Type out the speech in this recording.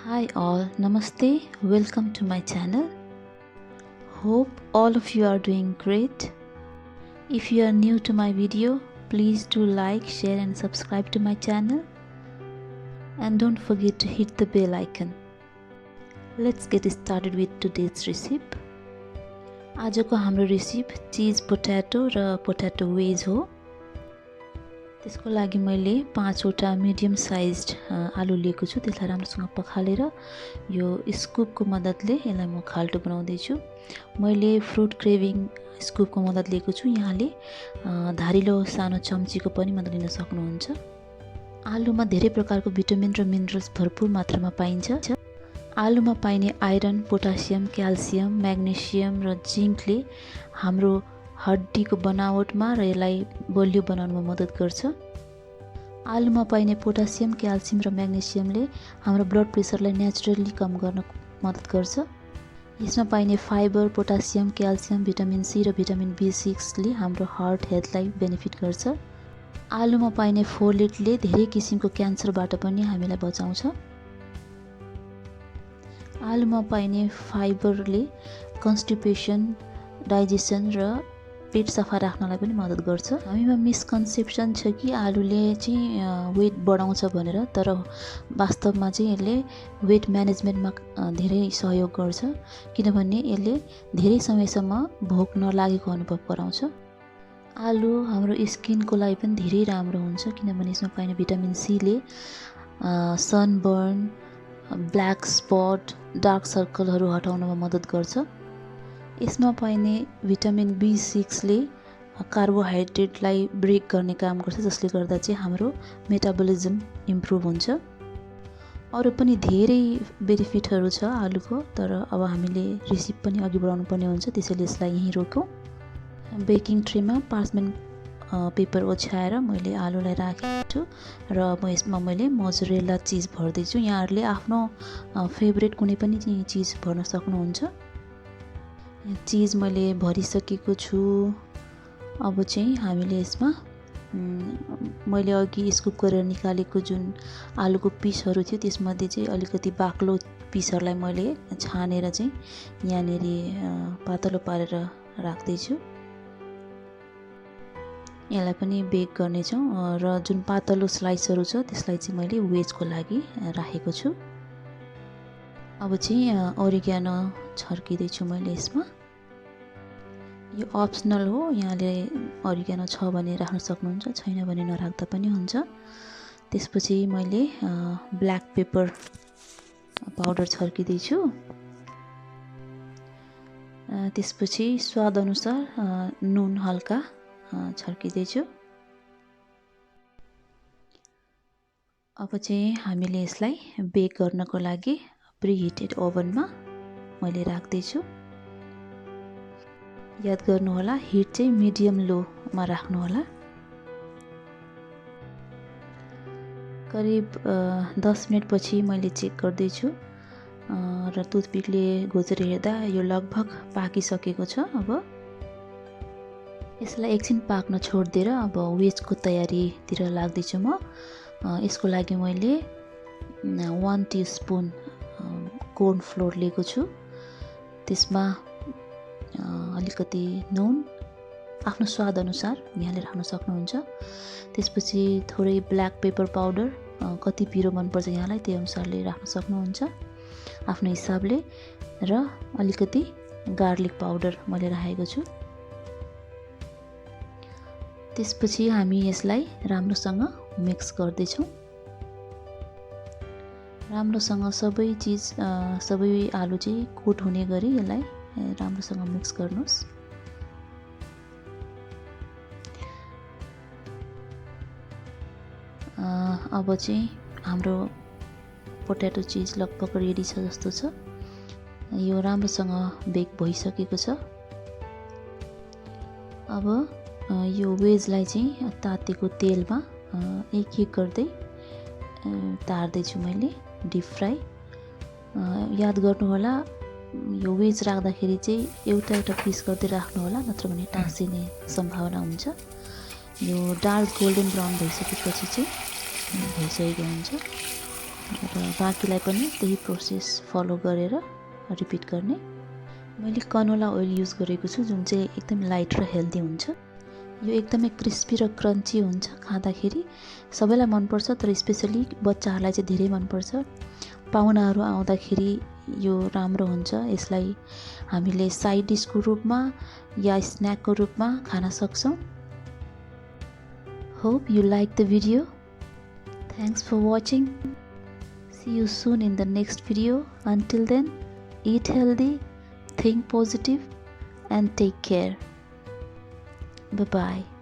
Hi all, Namaste, welcome to my channel. Hope all of you are doing great. If you are new to my video, please do like, share and subscribe to my channel. And don't forget to hit the bell icon. Let's get started with today's recipe. आजको हाम्रो recipe चीज potato र potato wage हो। त्यसको लागि मैले 5 वटा medium sized आलु लिएको छु। त्यसलाई राम्रोसँग पखालेर यो स्कुपको मद्दतले यसलाई म खाल्टो बनाउँदै छु। मैले फ्रुट क्रेभिङ स्कुपको मद्दत लिएको छु। यहाँले धारिलो सानो चम्चीको पनि मद्दत लिन सक्नुहुन्छ। आलुमा धेरै प्रकारको भिटामिन र मिनरल्स भरपूर मात्रामा पाइन्छ। आलुमा पाइने आइरन, पोटासियम, क्याल्सियम, म्याग्नेसियम र जिङ्कले हाम्रो हड्डीको बनावटमा र यसलाई बलियो बनाउनमा मद्दत गर्छ। आलुमा पाइने पोटासियम, क्याल्सियम र म्याग्नेसियमले हाम्रो ब्लड प्रेसरलाई नेचुरली कम गर्न मद्दत गर्छ। यसमा पाइने fibre, potassium, calcium, vitamin C र भिटामिन B6 ले हाम्रो हार्ट हेल्थलाई बेनिफिट गर्छ। आलुमा पाइने फोलेटले धेरै किसिमको क्यान्सरबाट पनि हामीलाई बचाउँछ। आलुमा पाइने फाइबरले कन्स्टिपेसन, डाइजेसन र पेट सफा राख्नलाई पनि मद्दत गर्छ। हामीमा मिसकन्सेप्सन छ कि आलुले चाहिँ वेट बढाउँछ भनेर, तर वास्तवमा चाहिँ यसले वेट म्यानेजमेन्टमा धेरै सहयोग गर्छ, किनभने यसले धेरै समयसम्म भोक नलागेको अनुभव गराउँछ। आलु हाम्रो स्किनको लागि पनि धेरै राम्रो हुन्छ, किनभने यसमा पाइने भिटामिन सीले सनबर्न, ब्ल्याक स्पट, डार्क सर्कलहरू हटाउनमा मद्दत गर्छ। यसमा पाइने भिटामिन B6 ले कार्बोहाइड्रेटलाई ब्रेक गर्ने काम गर्छ, जसले गर्दा चाहिँ हाम्रो मेटाबलिजम इम्प्रुभ हुन्छ। अरू पनि धेरै बेनिफिटहरू छ आलुको, तर अब हामीले रेसिपी पनि अघि बढाउनु पर्ने हुन्छ, त्यसैले यसलाई यहीँ रोकौँ। बेकिङ ट्रेमा पार्चमेन्ट पेपर ओछ्याएर मैले आलुलाई राखेको छु र यसमा मैले मोजरेला चिज भर्दैछु। यहाँहरूले आफ्नो फेभरेट कुनै पनि चिज भर्न सक्नुहुन्छ। चिज मैले भरिसकेको छु। अब चाहिँ हामीले यसमा मैले अघि स्कुप गरेर निकालेको जुन आलुको पिसहरू थियो, त्यसमध्ये चाहिँ अलिकति बाक्लो पिसहरूलाई मैले छानेर चाहिँ यहाँनिर पातलो पारेर राख्दैछु। यसलाई पनि बेक गर्नेछौँ र जुन पातलो स्लाइसहरू छ त्यसलाई चाहिँ मैले वेजको लागि राखेको छु। अब चाहिँ ओरिग्यानो छर्किँदैछु मैले यसमा। यो अप्सनल हो, यहाँले ओरिग्यानो छ भने राख्न सक्नुहुन्छ, छैन भने नराख्दा पनि हुन्छ। त्यसपछि मैले ब्ल्याक पेपर पाउडर छर्किँदैछु। त्यसपछि स्वादअनुसार नुन हल्का छर्किँदैछु। अब चाहिँ हामीले यसलाई बेक गर्नको लागि प्रिहिटेड ओभनमा मैले राख्दैछु। याद गर्नुहोला, हिट चाहिँ मिडियम लोमा राख्नुहोला। करिब 10 मिनटपछि मैले चेक गर्दैछु र टुथपिकले घोचेर हेर्दा यो लगभग पाकिसकेको छ। अब यसलाई एकछिन पाक्न छोडिदिएर अब वेजको तयारीतिर लाग्दैछु म। यसको लागि मैले 1 टीस्पुन कोर्न फ्लोर लिएको छु। त्यसमा अलिकति नुन आफ्नो स्वाद अनुसार यहाँले राख्न सक्नुहुन्छ। त्यसपछि थोरै ब्ल्याक पेपर पाउडर, कति पिरो मनपर्छ यहाँलाई त्यही अनुसारले राख्न सक्नुहुन्छ आफ्नो हिसाबले, र अलिकति गार्लिक पाउडर मैले राखेको छु। त्यसपछि हामी यसलाई राम्रोसँग मिक्स गर्दैछौँ। राम्रोसँग सबै चिज सबै आलु चाहिँ कोट हुने गरी यसलाई राम्रोसँग मिक्स गर्नुहोस्। अब चाहिँ हाम्रो पोट्याटो चिज लगभग रेडी छ जस्तो छ। यो राम्रोसँग बेक भइसकेको छ। अब यो वेजलाई चाहिँ तातेको तेलमा एक एक गर्दै तार्दैछु मैले डिप फ्राई। याद गर्नुहोला, यो वेज राख्दाखेरि चाहिँ एउटा एउटा पिस गर्दै राख्नु होला, नत्र भने टाँसिने सम्भावना हुन्छ। यो डार्क गोल्डन ब्राउन भइसकेपछि चाहिँ भइसकेको हुन्छ। र बाँकीलाई पनि त्यही प्रोसेस फलो गरेर रिपिट गर्ने। मैले कनोला ओइल युज गरेको छु जुन चाहिँ एकदम लाइट र हेल्दी हुन्छ। यो एकदमै क्रिस्पी र क्रन्ची हुन्छ, खाँदाखेरि सबैलाई मनपर्छ, तर स्पेसली बच्चाहरूलाई चाहिँ धेरै मनपर्छ। पाहुनाहरू आउँदाखेरि यो राम्रो हुन्छ। यसलाई हामीले साइड डिसको रूपमा या स्न्याकको रूपमा खान सक्छौँ। Hope you like the video. Thanks for watching. See you soon in the next video. Until then, eat healthy, think positive, and take care. Bye bye.